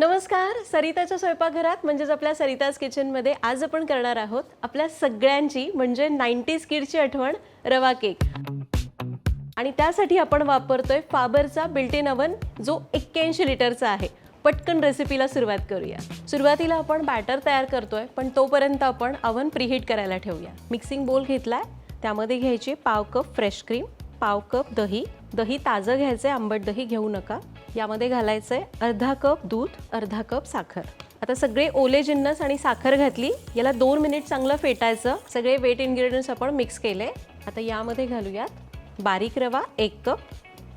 नमस्कार, सरिताच्या स्वयंपाकघरात म्हणजेच आपल्या सरिताज किचनमध्ये आज आपण करणार आहोत आपल्या सगळ्यांची म्हणजे 90s किड्सची आठवण रवा केक। आणि त्यासाठी आपण वापरतोय फाबरचा बिल्ट इन ओव्हन जो 81 लिटरचा आहे। पटकन रेसिपीला सुरुवात करूया। सुरुवातीला आपण बॅटर तयार करतोय, पण तोपर्यंत आपण ओव्हन प्रीहीट करायला ठेवूया। मिक्सिंग बोल घेतलाय, त्यामध्ये घ्यायची पाव कप फ्रेश क्रीम, पाव कप दही, दही ताजं घ्यायचंय, आंबट दही घेऊ नका। यामध्ये घालायचंय अर्धा कप दूध, अर्धा कप साखर। आता सगळे ओले जिन्नस आणि साखर घातली, याला 2 मिनिट चांगलं फेटायचं। सगळे वेट इन्ग्रेडियंट्स आपण मिक्स केले। आता यामध्ये घालूयात बारीक रवा 1 कप,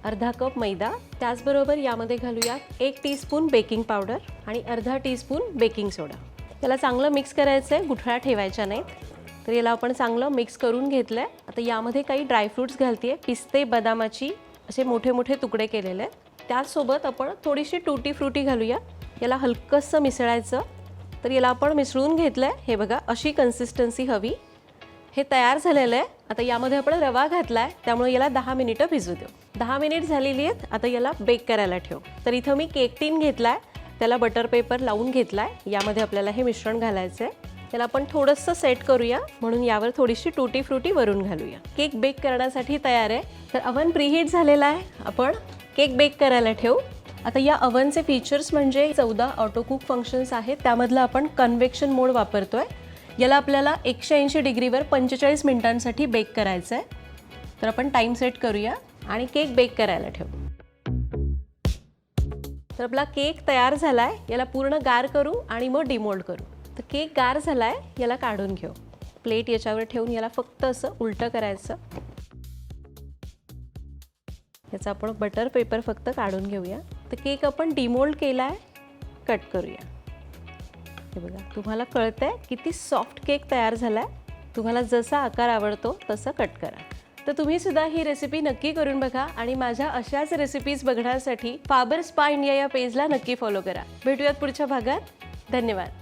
अर्धा कप मैदा, त्याचबरोबर यामध्ये घालूयात 1 टीस्पून बेकिंग पावडर आणि अर्धा टीस्पून बेकिंग सोडा। याला चांगलं मिक्स करायचंय, गुठळ्या ठेवायच्या नाहीत। तर याला आपण चांगलं मिक्स करून घेतलंय। आता यामध्ये काही ड्रायफ्रुट्स घालतेय, पिस्ते बदामाची असे मोठे मोठे तुकडे केलेले। त्यासोबत आपण थोडीशी टूटी फ्रुटी घालूया। याला हलकंसं मिसळायचं। तर याला आपण मिसळून घेतलंय, हे बघा अशी कन्सिस्टन्सी हवी। हे तयार झालेलं आहे। आता यामध्ये आपण रवा घातलाय, त्यामुळे याला 10 मिनिटं भिजू देऊ। 10 मिनिट झालेली आहेत। आता याला बेक करायला ठेवू। तर इथं मी केक टीन घेतलाय, त्याला बटर पेपर लावून घेतलाय। यामध्ये आपल्याला हे मिश्रण घालायचंय। त्याला आपण थोडंसं सेट करूया, म्हणून यावर थोडीशी टूटी फ्रुटी वरून घालूया। केक बेक करण्यासाठी तयार आहे। तर ओव्हन प्रीहीट झालेला आहे, आपण केक बेक करायला ठेवू। आता या ओव्हनचे फीचर्स म्हणजे 14 ऑटो कुक फंक्शन्स आहेत, त्यामधलं आपण कन्व्हेक्शन मोड वापरतोय। याला आपल्याला 180 डिग्रीवर 45 मिनिटांसाठी बेक करायचं आहे। तर आपण टाइम सेट करूया आणि केक बेक करायला ठेवू। तर आपला केक तयार झालाय, याला पूर्ण गार करू आणि मग डिमोल्ड करू। तर केक गार झालाय, याला काढून घेऊ। प्लेट याच्यावर ठेवून याला फक्त असं उलटं करायचं। याचा आपण बटर पेपर फक्त काढून घेऊया। तर केक आपण डिमोल्ड केलाय, कट करूया। हे बघा, तुम्हाला कळतंय किती सॉफ्ट केक तयार झालाय। तुम्हाला जसा आकार आवडतो तसं कट करा। तर तुम्ही सुद्धा ही रेसिपी नक्की करून बघा आणि माझ्या अशाच रेसिपीज बघण्यासाठी फाबर स्पा इंडिया या पेजला नक्की फॉलो करा। भेटूयात पुढच्या भागात। धन्यवाद।